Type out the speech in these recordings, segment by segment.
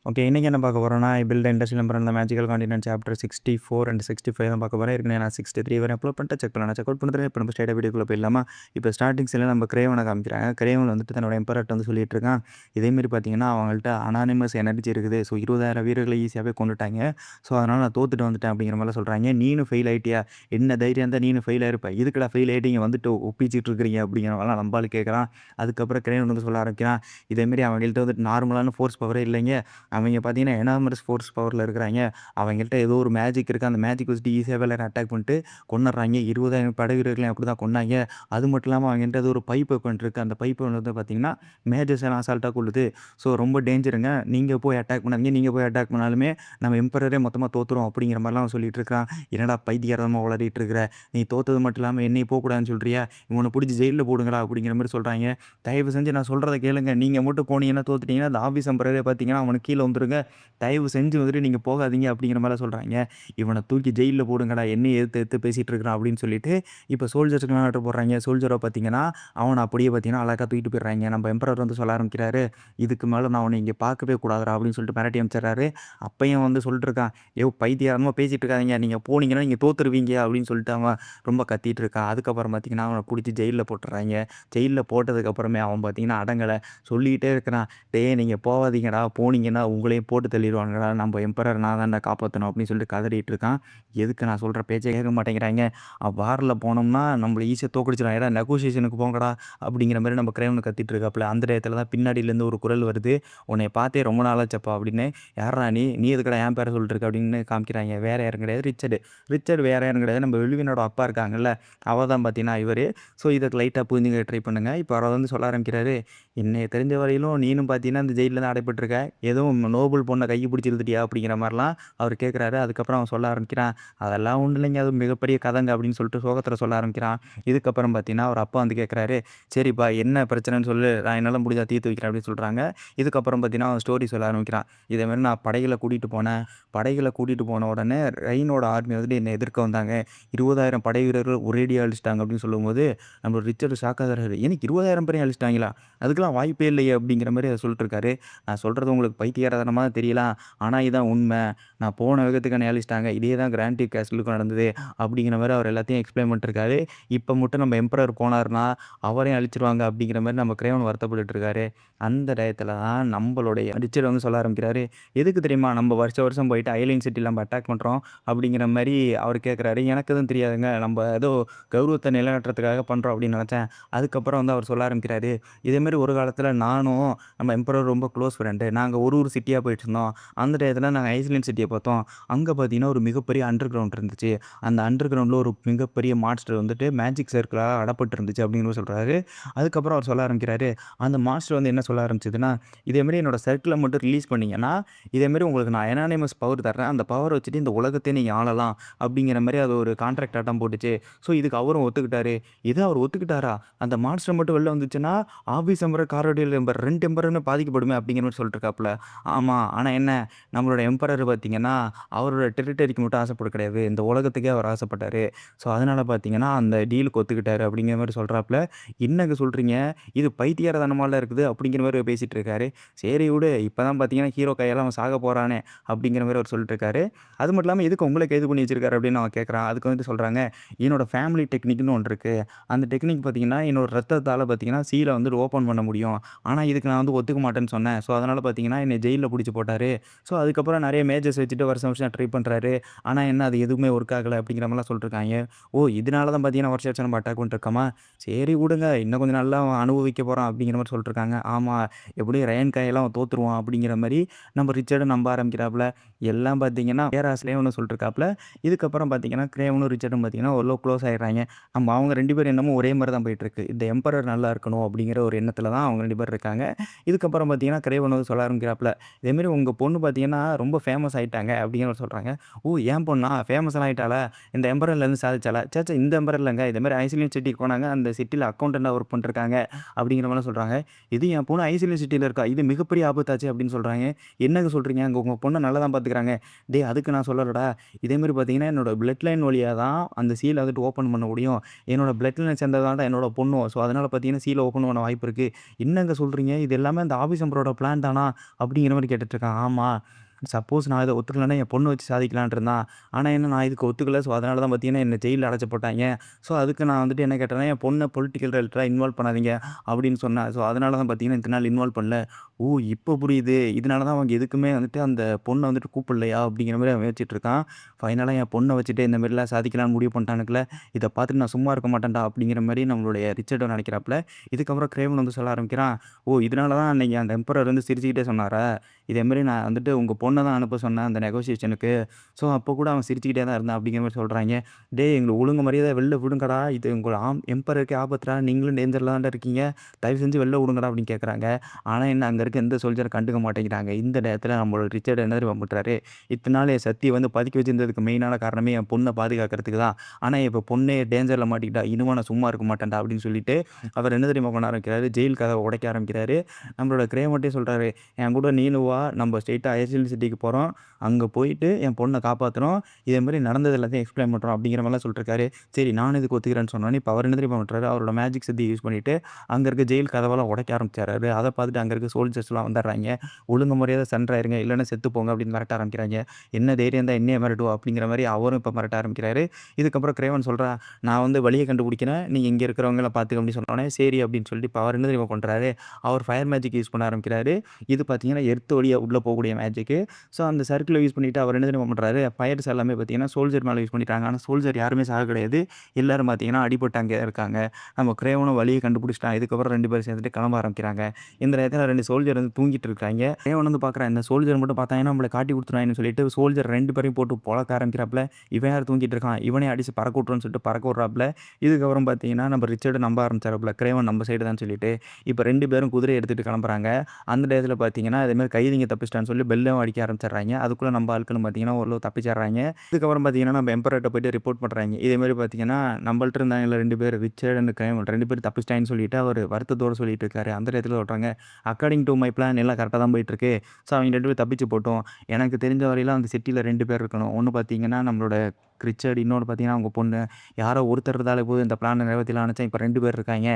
Okay. இன்னைக்கு என்ன பார்க்க போறோம்னா, I build industrial empire in the magical continent chapter 64 and 65 தான் பார்க்க போறேன். ஏற்கனவே நான் 63 வரை அப்லோட் பண்ணிட்டேன். செக் பண்ணலாம். செக் அவுட் பண்ணிட்டு இப்போ நம்ம ஸ்ட்ரெயிட்டா வீடியோக்குள்ள போயிடலாமா? இப்போ ஸ்டார்ட்டிங் சீன்ல நம்ம கிரேவன காமிக்கிறாங்க. கிரேவன் வந்துட்டு தன்னோட எம்பரர்ட்ட வந்து சொல்லிட்டு இருக்கான். இதேமாரி பார்த்தீங்கன்னா, அவங்கள்ட்ட அனானிமஸ் எனர்ஜி இருக்குது. ஸோ 20,000 வீரர்களை ஈஸியாவே கொன்னுட்டாங்க. ஸோ அதனால நான் தோத்துட்டு வந்துட்டேன் அப்படிங்கிற மாரிலாம் சொல்றாங்க. நீனும் ஃபெயில் ஆயிட்டியா? என்ன தைரியம் இருந்தா நீனும் ஃபெயில் ஆயிருப்ப. எதுக்குடா ஃபெயில் ஆயிட்டீங்க வந்துட்டு ஒப்பிச்சிட்டு இருக்கிறீங்க அப்படிங்கிற மாரிலாம் நம்ம ஆளு கேட்கறான். அதுக்கப்புறம் கிரேவன் வந்து சொல்ல ஆரம்பிக்கிறான். இதேமாரி அவங்கள்ட்ட வந்துட்டு நார்மலான ஃபோர்ஸ் பவரே இல்லைங்க. அவங்க பார்த்தீங்கன்னா, எனாமரஸ் ஃபோர்ஸ் பவர்ல இருக்கிறாய்ங்க. அவங்கள்ட்ட ஏதோ ஒரு மேஜிக் இருக்கு. அந்த மேஜிக் வச்சுட்டு ஈஸியாவே எல்லாரையும் அட்டாக் பண்ணிட்டு கொன்னுடுறாய்ங்க. 20,000 படை வீரர்களையும் அப்படிதான் கொன்னாய்ங்க. அது மட்டும் இல்லாம அவங்கள்ட்ட ஏதோ ஒரு பைப் வெப்பன் இருக்கு. அந்த பைப் வந்து பார்த்தீங்கன்னா, மேஜர்ஸ் எல்லாம் அசால்ட்டா கொல்லுது. ஸோ ரொம்ப டேஞ்சருங்க. நீங்க போய் அட்டாக் பண்ணாதீங்க. நீங்க போய் அட்டாக் பண்ணாலுமே நம்ம எம்பரரே மொத்தமா தோத்துரும் அப்படிங்கிற மாரிலாம் அவன் சொல்லிட்டு இருக்கான். என்னடா பைத்தியக்காரத்தனமா உளறிட்டு இருக்கிற? நீ தோத்தது மட்டும் இல்லாம என்னைய போக்கூடாதுன்னு சொல்றியா? இவன புடிச்சு ஜெயில்ல போடுங்கடா அப்படிங்கிற மாரி சொல்றாய்ங்க. தயவு செஞ்சு நான் சொல்றத கேளுங்க. நீங்க மட்டும் போனீங்கன்னா தோத்துட்டீங்கன்னா, அந்த ஆஃபீஸ் எம்பரரே பார்த்தீங்கன்னா, அவனுக்கு கீழ வந்துருங்க. தயவு செஞ்சு வந்துட்டு நீங்க போகாதீங்க அப்படிங்கிற மாரிலாம் சொல்றாய்ங்க. இவன தூக்கி ஜெயில்ல போடுங்கடா. என்னைய எதிர்த்து எதிர்த்து பேசிட்டு இருக்கிறான் அப்படின்னு சொல்லிட்டு, இப்ப சோல்ஜர்ஸ்க்குலாம் ஆர்டர் போடுறாய்ங்க. சோல்ஜர பார்த்தீங்கன்னா, அவன அப்படியே பார்த்தீங்கன்னா, அழகா தூக்கிட்டு போயிடுறாய்ங்க. நம்ம எம்பரர் வந்து சொல்ல ஆரம்பிக்கிறாரு. இதுக்கு மேல நான் உன்ன இங்க பார்க்கவே கூடாதுடா அப்படின்னு சொல்லிட்டு மிரட்டி அனுப்பிச்சிடுறாரு. அப்பயும் வந்து சொல்லிட்டு இருக்கான். யோவ் பைத்தியக்காரமா பேசிட்டு இருக்காதீங்க. நீங்க போனீங்கன்னா நீங்க தோத்துருவீங்க அப்படின்னு சொல்லிட்டு அவன் ரொம்ப கத்திட்டு இருக்கான். அதுக்கப்புறம் பார்த்தீங்கன்னா, அவன புடிச்சு ஜெயில்ல போட்டுர்றாய்ங்க. ஜெயில்ல போட்டதுக்கு அப்புறமே அவன் பார்த்தீங்கன்னா, அடங்கல. சொல்லிட்டே இருக்கிறான். டேய் நீங்க போவாதீங்கடா. போனீங்கன்னா உங்களையும் போட்டு தள்ளிருவாங்கடா. நம்ம எம்பரர் நான் தான்டா காப்பாத்தணும் அப்படின்னு சொல்லிட்டு கதறிட்டு இருக்கான். எதுக்கு நான் சொல்ற பேச்சே கேட்க மாட்டேங்கிறாய்ங்க. வார்ல போனோம்னா நம்மள ஈஸியா தோக்கடிச்சிருவாங்க. ஏடா நெகோசியேஷனுக்கு போங்கடா அப்படிங்கிற மாரி நம்ம கிரேவன் கத்திட்டு இருக்காப்புல. அந்த டயத்துல தான் பின்னாடிலேருந்து ஒரு குரல் வருது. உன்னைய பார்த்தே ரொம்ப நாளாச்சப்பா அப்படின்னு. யார்றா நீ? நீ எதுக்குடா என் பேர சொல்லிட்டு இருக்க அப்படின்னு காமிக்கிறாய்ங்க. வேற யாரும் கிடையாது ரிச்சர்டு. ரிச்சர்டு வேற யாரும் கிடையாது. நம்ம வில்வினோட அப்பா இருக்காங்கல்ல. அவ தான் பார்த்தீங்கன்னா இவரு. ஸோ இதுக்கு லைட்டா புரிஞ்சுக்க ட்ரை பண்ணுங்க. இப்போ அவர் வந்து சொல்ல ஆரம்பிக்கிறாரு. என்னைய தெரிஞ்ச வரையிலும் நீனும் பார்த்தீங்கன்னா, இந்த ஜெயில்ல தான் அடைபட்டுருக்க. எதுவும் நோபல் பொண்ண கைய பிடிச்சு இழுத்துட்டியா? அப்படிங்கிற மாரிலாம் அவரு கேட்குறாரு. அதுக்கப்புறம் அவன் சொல்ல ஆரம்பிக்கிறான். அதெல்லாம் ஒண்ணும் இல்லைங்க. அது மிகப்பெரிய கதைங்க அப்படின்னு சொல்லிட்டு சோகத்துல சொல்ல ஆரம்பிக்கிறான். இதுக்கப்புறம் பார்த்தீங்கன்னா, அவர் அப்பா வந்து கேட்குறாரு. சரிப்பா என்ன பிரச்சனைன்னு சொல்லு. நான் என்னால முடிஞ்சா தீர்த்து வைக்கிறேன் அப்படின்னு சொல்றாங்க. இதுக்கப்புறம் பார்த்தீங்கன்னா, அவன் ஸ்டோரி சொல்ல ஆரம்பிக்கிறான். இதே மாரி நான் படைகள கூட்டிட்டு போனேன். படைகள கூட்டிட்டு போன உடனே ரெயினோட ஆர்மி வந்துட்டு என்ன எதிர்க்க வந்தாங்க. 20,000 படை வீரர்கள் ஒரேடியா அழிச்சுட்டாங்க அப்படின்னு சொல்லும்போது, நம்ம ரிச்சர்டு ஷாக் ஆகுறாரு. எனக்கு 20,000 பேரையும் அழிச்சுட்டாங்களா? அதுக்கெல்லாம் வாய்ப்பே இல்லையே! அப்படிங்கிற மாரி அத சொல்லிட்டு இருக்காரு. நான் சொல்றது உங்களுக்கு பைத்தியக்காரத்தனமா தெரியலாம். ஆனா இதான் உண்மை. நான் போன வேகத்துக்கு என்னைய அழிச்சுட்டாங்க. இதே தான் கிராண்ட் டீக் கேஸ்டலுக்கும் நடந்தது. அப்படிங்கிற மாரி அவர் எல்லாத்தையும் எக்ஸ்பிளைன் பண்ணிட்டு இருக்காரு. இப்ப மட்டும் நம்ம எம்பரர் போனாருன்னா, அவரையும் அழிச்சிருவாங்க அப்படிங்கிற மாரி நம்ம கிரேவன் வருத்தப்பட்டுட்டு இருக்காரு. அந்த டயத்துல தான் நம்மளுடைய ரிச்சர்ட் வந்து சொல்ல ஆரம்பிக்கிறாரு. எதுக்கு தெரியுமா? நம்ம வருஷம் வருஷம் போயிட்டு ஐலேண்ட் சிட்டில நம்ம அட்டாக் பண்றோம். அப்படிங்கிற மாரி அவரு கேட்குறாரு. எனக்கு எதுவும் தெரியாதுங்க. நம்ம ஏதோ கௌரவத்த நிலைநாட்டுறதுக்காக பண்றோம் அப்படின்னு நெனச்சேன். அதுக்கப்புறம் வந்து அவர் சொல்ல ஆரம்பிக்கிறாரு. இதேமாரி ஒரு காலத்துல நானும் நம்ம எம்பரர் ரொம்ப க்ளோஸ் ஃப்ரெண்டு. நாங்க ஒரு ஒரு சிட்டியா போயிட்டுருந்தோம். அந்த டயத்துல நாங்க ஐஸ்லேண்ட் சிட்டிய பார்த்தோம். அங்க பார்த்தீங்கன்னா, ஒரு மிகப்பெரிய அண்டர் கிரவுண்ட் இருந்துச்சு. அந்த அண்டர் கிரவுண்ட்ல ஒரு மிகப்பெரிய மான்ஸ்டர் வந்துட்டு மேஜிக் சர்க்கிளால அடப்பட்டு இருந்துச்சு அப்படின்னு சொல்றாரு. அதுக்கப்புறம் அவர் சொல்ல ஆரம்பிக்கிறாரு. அந்த மான்ஸ்டர் வந்து என்ன சொல்ல ஆரம்பிச்சதுன்னா, இதேமாரி என்னோட சர்க்கிள மட்டும் ரிலீஸ் பண்ணீங்கன்னா, இதேமாரி உங்களுக்கு நான் எனானிமஸ் பவர் தர்றேன். அந்த பவர வச்சுட்டு இந்த உலகத்தையே நீங்க ஆளலாம். அப்படிங்கிற மாரி அது ஒரு கான்ட்ராக்ட் ஆட்டம் போட்டுச்சு. ஸோ இதுக்கு அவரும் ஒத்துக்கிட்டாரு. இது அவர் ஒத்துக்கிட்டாரா? அந்த மான்ஸ்டர் மட்டும் வெளில வந்துச்சுன்னா, ஆபீஸ் எம்பரர், காரோடியல் எம்பரர் 2 எம்பரருமே பாதிக்கப்படுமே அப்படிங்கிற மாரி சொல்லிட்டு இருக்காப்புல. ஆமா. ஆனா என்ன, நம்மளோட எம்பரர் பார்த்தீங்கன்னா, அவரோட டெரிட்டரிக்கு மட்டும் ஆசைப்பட கிடையாது. இந்த உலகத்துக்கே அவர் ஆசைப்பட்டாரு. ஸோ அதனால பார்த்தீங்கன்னா, அந்த டீலுக்கு ஒத்துக்கிட்டாரு அப்படிங்கிற மாரி சொல்றாப்புல. என்னங்க சொல்றீங்க? இது பைத்தியக்காரத்தனமால இருக்குது அப்படிங்கிற மாரி பேசிட்டு இருக்காரு. சரி விடு. இப்பதான் பார்த்தீங்கன்னா, ஹீரோ கையால அவன் சாக போறானே அப்படிங்கிற மாரி அவர் சொல்லிட்டு இருக்காரு. அது மட்டும் இல்லாம எதுக்கு உங்கள கைது பண்ணி வச்சிருக்காரு அப்படின்னு அவன் கேட்கறான். அதுக்கு வந்து சொல்றாங்க, என்னோட ஃபேமிலி டெக்னிக்ன்னு ஒண்ணு இருக்கு. அந்த டெக்னிக் பார்த்தீங்கன்னா, என்னோட ரத்தத்தால பார்த்தீங்கன்னா, சீல வந்துட்டு ஓப்பன் பண்ண முடியும். ஆனா இதுக்கு நான் வந்து ஒத்துக்க மாட்டேன்னு சொன்னேன். ஸோ அதனால பார்த்தீங்கன்னா, என்னைய ஜெயில்ல புடிச்சு போட்டாரு. ஸோ அதுக்கப்புறம் நெறைய மேஜர்ஸ் வச்சுட்டு வருஷம் வருஷம் ட்ரை பண்றாரு. ஆனா என்ன அது எதுவுமே ஒர்க் ஆகல அப்படிங்கிற மாரிலாம் சொல்லிட்டுருக்காய்ங்க. ஓ! இதனால தான் பார்த்தீங்கன்னா, வருஷம் வருஷம் நம்ம அட்டாக் பண்ணிட்டுருக்கோமா? சரி விடுங்க. இன்னும் கொஞ்சம் நல்லா அவன் அனுபவிக்க போறான் அப்படிங்கிற மாரி சொல்லிட்டுருக்காங்க. ஆமா. எப்படியும் ரயன் கையெல்லாம் அவன் தோத்துருவான் அப்படிங்கிற மாரி நம்ம ரிச்சர்டும் நம்ப ஆரம்பிக்கிறாப்புல. எல்லாம் பார்த்தீங்கன்னா, பேராசையிலே ஒண்ணு சொல்லிட்டுருக்காப்புல. இதுக்கப்புறம் பார்த்தீங்கன்னா, கிரேவனும் ரிச்சர்டும் பார்த்தீங்கன்னா, ஓரளவு க்ளோஸ் ஆயிடுறாய்ங்க. அவங்க 2 பேர் எண்ணமும் ஒரே மாரி தான் போயிட்டுருக்கு. இந்த எம்பரர் நல்லா இருக்கணும் அப்படிங்கிற ஒரு எண்ணத்துல தான் அவங்க 2 பேர் இருக்காங்க. இதுக்கப்புறம் பார்த்தீங்கன்னா, கிரேவன் வந்து சொல்ல ஆரம்பிக்கிறாப்புல. இதேமாரி உங்க பொண்ணு பார்த்தீங்கன்னா, ரொம்ப ஃபேமஸ் ஆயிட்டாங்க அப்படிங்கிற மாரி சொல்றாங்க. ஓ! என் பொண்ணா? ஃபேமஸ்லாம் ஆயிட்டாளா? இந்த எம்பரர்லேருந்து சாதிச்சாளா? ச்சே! ச்சே! இந்த எம்பரர் இல்லங்க. இதேமாரி ஐசோலியன் சிட்டிக்கு போனாங்க. அந்த சிட்டில அக்கவுண்டன்ட்டா ஒர்க் பண்ணிட்டுருக்காங்க. அப்படிங்கிற மாரிலாம் சொல்றாங்க. இது என் பொண்ணு ஐசோலியன் சிட்டில இருக்கா? இது மிகப்பெரிய ஆபத்தாச்சே அப்படின்னு சொல்றாங்க. என்னங்க சொல்றீங்க? அங்க உங்க பொண்ண நல்லா தான் பார்த்துக்கிறாங்க. டேய் அதுக்கு நான் சொல்லலடா. இதேமாரி பார்த்தீங்கன்னா, என்னோட பிளட் லைன் வழியா தான் அந்த சீல வந்துட்டு ஓப்பன் பண்ண முடியும். என்னோட பிளட் லைன சேர்ந்தது தான்டா என்னோட பொண்ணும். ஸோ, அதனால பார்த்தீங்கன்னா, சீல ஓப்பன் பண்ண வாய்ப்பு இருக்கு. என்னங்க சொல்றீங்க? இது எல்லாமே அந்த ஆபீஸ் எம்பரோட பிளான் தானா? அப்படிங்கிற மாரி கேட்டுட்டுருக்கான். ஆமா. சப்போஸ் நான் இத ஒத்துக்கலன்னா என் பொண்ண வச்சு சாதிக்கலான்ட்டு இருந்தான். ஆனா என்ன நான் இதுக்கு ஒத்துக்கல. ஸோ அதனால தான் பார்த்தீங்கன்னா, என்ன ஜெயில்ல அடைச்சு போட்டாய்ங்க. ஸோ அதுக்கு நான் வந்துட்டு என்ன கேட்டேன்னா, என் பொண்ண பொலிட்டிக்கல் ரிலேட்டடா இன்வால்வ் பண்ணாதீங்க அப்படின்னு சொன்னேன். ஸோ அதனால தான் பார்த்தீங்கன்னா, இத்தன நாள் இன்வால்வ் பண்ணல. ஓ! இப்ப புரியுது. இதனால தான் அவங்க எதுக்குமே வந்துட்டு அந்த பொண்ண வந்துட்டு கூப்பிடலையா? அப்படிங்கிற மாரி அவன் யோசிச்சுட்டு இருக்கான். ஃபைனலா என் பொண்ண வச்சுட்டு இந்த மாரிலாம் சாதிக்கலாம்னு முடிவு பண்ணிட்டானுங்களே! இத பார்த்துட்டு நான் சும்மா இருக்க மாட்டேன்டா! அப்படிங்கிற மாரி நம்மளுடைய ரிச்சர்டும் நெனைக்கிறாப்ல. இதுக்கப்புறம் கிரேவன் வந்து சொல்ல ஆரம்பிக்கிறான். ஓ! இதனால தான் அன்னைக்கு அந்த எம்பரர் வந்து சிரிச்சுக்கிட்டே சொன்னாரா? இதே மாரி நான் வந்துட்டு உங்க பொண்ண தான் அனுப்ப சொன்னேன் அந்த நெகோசியேஷனுக்கு. ஸோ அப்போ கூட அவன் சிரிச்சுக்கிட்டே தான் இருந்தான் அப்படிங்கிற மாரி சொல்றாய்ங்க. டேய் எங்கள ஒழுங்கு மரியாதையா வெளில விடுங்கடா! இது உங்க எம்பரருக்கே ஆபத்துடா! நீங்களும் டேஞ்சர்ல தான்டா இருக்கீங்க. தயவு செஞ்சு வெளில விடுங்கடா அப்படின்னு கேட்கறாங்க. ஆனா என்ன அங்க இருக்க எந்த சோல்ஜரும் கண்டுக்க மாட்டேங்கிறாங்க. இந்த நேரத்துல நம்மளோட ரிச்சர்ட் என்ன தெரியுமா பண்றாரு? இத்தன நாள் என் சத்திய வந்து பதுக்கி வச்சிருந்ததுக்கு மெயினான காரணமே என் பொண்ண பாதுகாக்கிறதுக்கு தான். ஆனா இப்ப பொண்ணே டேஞ்சர்ல மாட்டிக்கிட்டா. இனிமே நான் சும்மா இருக்க மாட்டேன்டா அப்படின்னு சொல்லிட்டு, அவர் என்ன தெரியுமா பண்ண ஆரம்பிக்கிறாரு? ஜெயில் கதவ உடைக்க ஆரம்பிக்கிறாரு. நம்மளோட கிரேவன்ட்டயே சொல்றாரு. என் கூட நீனும் வா! நம்ம ஸ்ட்ரெயிட்டா ஐஸ்வல் சிட்டிக்கு போறோம். அங்க போயிட்டு என் பொண்ண காப்பாத்துறோம். இதே மாரி நடந்தது எல்லாத்தையும் எக்ஸ்ப்ளைன் பண்றோம் அப்படிங்கிற மாரிலாம் சொல்லிட்டுருக்காரு. சரி நானும் இதுக்கு ஒத்துக்கிறேன்னு சொன்னோனே, இப்ப அவர் என்ன தெரியுமா பண்றாரு? அவரோட மேஜிக் சக்திய யூஸ் பண்ணிட்டு, அங்க இருக்க ஜெயில் கதவெல்லாம் உடைக்க ஆரம்பிச்சாரு. அத பார்த்துட்டு அங்க இருக்க சோல்ஜர்ஸ்லாம் வந்துடுறாய்ங்க. ஒழுங்கு மரியாதை சரண்டர் ஆயிருங்க. இல்லன்னா செத்து போங்க அப்படின்னு மிரட்ட ஆரம்பிக்கிறாய்ங்க. என்ன தைரியம் தான் என்னைய மிரட்டுவ? அப்படிங்கிற மாரி அவரும் இப்ப மிரட்ட ஆரம்பிக்கிறாரு. இதுக்கப்புறம் கிரேவன் சொல்றான், நான் வந்து வழிய கண்டுபிடிக்கிறேன். நீங்க இங்க இருக்கிறவங்கள பார்த்துக்க அப்படின்னு சொன்னோனே, சரி அப்படின்னு சொல்லிட்டு இப்ப அவர் என்ன தெரியுமா பண்றாரு? அவர் ஃபயர் மேஜிக் யூஸ் பண்ண ஆரம்பிக்கிறாரு. இது பார்த்தீங்கன்னா, எர்த் வழியா உள்ள போகக்கூடிய மேஜிக்கு. ஸோ, அந்த சர்க்கிள யூஸ் பண்ணிட்டு அவர் என்ன தெரியுமா பண்றாரு? ஃபயர்ஸ் எல்லாமே பார்த்தீங்கன்னா, சோல்ஜர் மேல யூஸ் பண்ணிட்டாங்க. ஆனா, சோல்ஜர் யாருமே சாக கிடையாது. எல்லாரும் பார்த்தீங்கன்னா, அடிபட்டு அங்கேயே இருக்காங்க. நம்ம கிரேவனும் வழிய கண்டுபிடிச்சுட்டான். இதுக்கப்புறம் 2 பேரும் சேர்ந்துட்டு கிளம்ப ஆரம்பிக்கிறாங்க. இந்த நேரத்தில 2 சோல்ஜர் வந்து தூங்கிட்டு இருக்காய்ங்க. கிரேவன் வந்து பார்க்குறான், இந்த சோல்ஜர் மட்டும் பார்த்தாங்கன்னா, நம்மள காட்டி குடுத்துருவாய்ங்கன்னு சொல்லிட்டு, சோல்ஜர் 2 பேரையும் போட்டு பொளக்க ஆரம்பிக்கிறாப்ல. இவன் யார் தூங்கிட்டு இருக்கான்? இவனையும் அடிச்சு பறக்க விட்டுருன்னு சொல்லிட்டு பறக்க விடுறாப்ல. இதுக்கப்புறம் பார்த்தீங்கன்னா, நம்ம ரிச்சர்டு நம்ப ஆரம்பிச்சாராப்ல. கிரேவன் நம்ம சைடு தான் சொல்லிட்டு. இப்ப 2 பேரும் குதிரைய எடுத்துட்டு கிளம்புறாங்க. அந்த டயத்துல பார்த்தீங்கன்னா, இதேமாரி கைதிங்க தப்பிச்சிட்டான்னு சொல்லி பெல்லும் அடிக்க ஆரம்பிச்சுடுறாய்ங்க. அதுக்குள்ள நம்ம ஆட்களும் பார்த்தீங்கன்னா, ஓரளவு தப்பிச்சிடுறாய்ங்க. இதுக்கப்புறம் பார்த்தீங்கன்னா, நம்ம எம்பரர்ட்ட போயிட்டு ரிப்போர்ட் பண்றாய்ங்க. இதேமாரி பார்த்தீங்கன்னா, நம்மள்ட்ட இருந்தாங்கல்ல 2 பேர் ரிச்சர்ட் அண்ட் கிரைம் 2 பேரும் தப்பிச்சிட்டாங்கன்னு சொல்லிட்டு அவரு வருத்தத்தோட சொல்லிட்டு இருக்காரு. அந்த டயத்துல சொல்றாங்க, அக்கார்டிங் டூ மை பிளான் எல்லாம் கரெக்ட்டா தான் போயிட்டுருக்கு. ஸோ அவங்க 2 பேரும் தப்பிச்சு போட்டும். எனக்கு தெரிஞ்ச வரையிலும் அந்த சிட்டில 2 பேர் இருக்கணும். ஒண்ணு பார்த்தீங்கன்னா, நம்மளோட ரிச்சர்ட் இன்னொன்னு பார்த்தீங்கன்னா, அவங்க பொண்ணு. யாரோ ஒருத்தர் இருந்தாலே போதும் இந்த பிளான நிறைவேத்திடலாம்னு நெனச்சேன். இப்ப 2 பேர் இருக்காய்ங்க.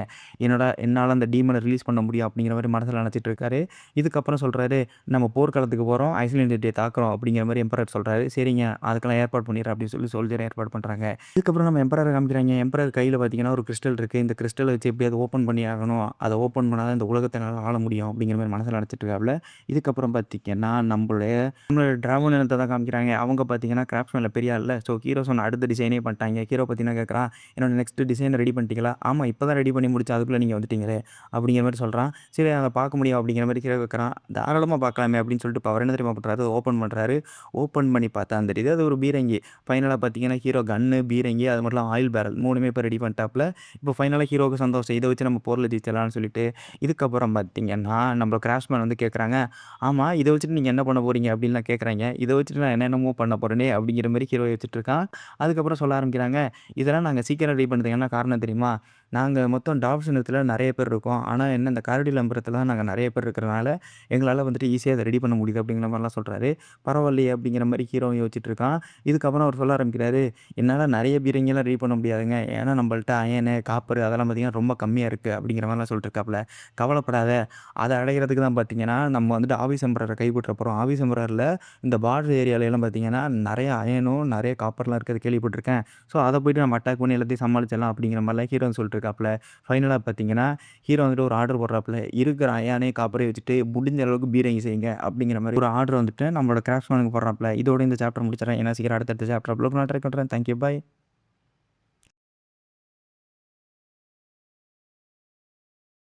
என்னால அந்த டீமன ரிலீஸ் பண்ண முடியும் அப்படிங்கிற மாரி மனசுல நெனச்சிட்டு இருக்காரு. இதுக்கப்புறம் சொல்றாரு, "நம்ம போர்க்களத்துக்கு போறோம். ஐஸ்லேண்ட் சிட்டிய தாக்குறோம்." அப்படிங்கிற மாரி எம்பரர் சொல்றாரு. "சரிங்க, அதுக்கெல்லாம் ஏற்பாடு பண்ணிடுறேன்." அப்படின்னு சொல்லி சோல்ஜர் ஏற்பாடு பண்றாங்க. இதுக்கப்புறம் நம்ம எம்பரர காமிக்கிறாய்ங்க. எம்பரர் கையில பார்த்தீங்கன்னா, ஒரு கிரிஸ்டல் இருக்கு. இந்த கிரிஸ்டல வச்சு எப்படியாவது ஓப்பன் பண்ணி ஆகணும். அத ஓப்பன் பண்ணா தான் இந்த உலகத்த என்னால ஆள முடியும் அப்படிங்கிற மாரி மனசுல நெனச்சிட்டு இருக்காப்ல. இதுக்கப்புறம் பார்த்தீங்கன்னா, நம்மளோட டிராகன் இனத்த தான் காமிக்கிறாங்க. அவங்க பார்த்தீங்கன்னா, கிராஃப்ட்ஸ்மேன்ல பெரிய ஆள்ல. ஸோ ஹீரோ சொன்ன அடுத்த டிசைனே பண்ணிட்டாய்ங்க. ஹீரோ பார்த்தீங்கன்னா கேட்குறான், "என்னோட நெக்ஸ்ட் டிசைன் ரெடி பண்ணிட்டீங்களா?" "ஆமா, இப்ப தான் ரெடி பண்ணி முடிச்சேன். அதுக்குள்ள நீங்க வந்துட்டீங்களே." அப்படிங்கிற மாரி சொல்றான். சரி அத பார்க்க முடியும் அப்படிங்கிற மாரி கீழ வைக்கிறான். தாராளமா பார்க்கலாமே அப்படின்னு சொல்லிட்டு இப்ப அவர் என்ன தெரியுமா பண்றாரு? ஓப்பன் பண்றாரு. ஓப்பன் பண்ணி பார்த்தா தெரியுது அது ஒரு பீரங்கி. ஃபைனலா பார்த்தீங்கன்னா, ஹீரோ கன்னு, பீரங்கி அது மட்டும் இல்லாம ஆயில் பேரல் 3மே இப்ப ரெடி பண்ணிட்டாப்ல. இப்போ ஃபைனலா ஹீரோவுக்கு சந்தோஷம். இத வச்சு நம்ம போர்ல ஜெயிச்சிடலாம்னு சொல்லிட்டு, இதுக்கப்புறம் பார்த்தீங்கன்னா, நம்ம கிராஃப்ட்ஸ்மேன் வந்து கேட்குறாங்க, "ஆமா, இத வச்சுட்டு நீங்க என்ன பண்ண போறீங்க?" அப்படின்லாம் கேட்குறாய்ங்க. "இத வச்சுட்டு நான் என்னென்னமோ பண்ண போறேனே" அப்படிங்கிற மாரி ஹீரோ யோசிச்சுட்டு இருக்கான். அதுக்கப்புறம் சொல்ல ஆரம்பிக்கிறாங்க, "இதெல்லாம் நாங்க சீக்கிரம் ரெடி பண்ணதுக்கு என்ன காரணம் தெரியுமா? நாங்க மொத்தம் டாப்ஸ் இனத்துல நெறைய பேர் இருக்கோம். ஆனா என்ன இந்த கரடி நம்பரத்துல நாங்க நெறைய பேர் இருக்கிறனால, எங்களால வந்துட்டு ஈஸியா அத ரெடி பண்ண முடியுது." அப்படிங்கிற மாரிலாம் சொல்றாரு. பரவாயில்லையே அப்படிங்கிற மாரி ஹீரோவும் யோசிச்சுட்டு இருக்கான். இதுக்கப்புறம் அவர் சொல்ல ஆரம்பிக்கிறாரு, "என்னால நெறைய பீரங்கிலாம் ரெடி பண்ண முடியாதுங்க. ஏன்னா நம்பள்ட்ட அயனு, காப்பரு அதெல்லாம் பார்த்தீங்கன்னா ரொம்ப கம்மியா இருக்கு." அப்படிங்கிற மாரிலாம் சொல்லிட்டு இருக்காப்ல. "கவலைப்படாத. அத அடையறதுக்கு தான் பார்த்தீங்கன்னா, நம்ம வந்துட்டு ஆவிஸ் எம்பரர கைப்பற்ற போறோம். ஆவிஸ் எம்பரர்ல இந்த பார்டர் ஏரியால எல்லாம் பார்த்தீங்கன்னா, நெறைய அயனும், நெறைய காப்பர்லாம் இருக்கிறது கேள்விப்பட்டுருக்கேன். ஸோ அத போயிட்டு நம்ம அட்டாக் பண்ணி எல்லாத்தையும் சமாளிச்சிடலாம்." அப்படிங்கிற மாரிலாம் ஹீரோ சொல்லிட்டு இருக்காப்ல. ஃபைனலா பார்த்தீங்கன்னா, ஹீரோ வந்துட்டு ஒரு ஆர்டர் போடுறாப்ல. "இருக்கிற அயனையும், காப்பரையும் வச்சுட்டு முடிஞ்ச அளவுக்கு பீரங்கி செய்யுங்க." அப்படிங்கிற மாரி ஒரு ஆர்டர் வந்துட்டு நம்மளோட கிராஃப்ட்ஸ்மேனுக்கு போடுறாப்ல. இதோட இந்த சாப்டர் முடிச்சுடுறேன். ஏன்னா சீக்கிரம் அடுத்தடுத்த சாப்டர் அப்லோட் பண்ண ட்ரை பண்றேன். Thank you. பாய்.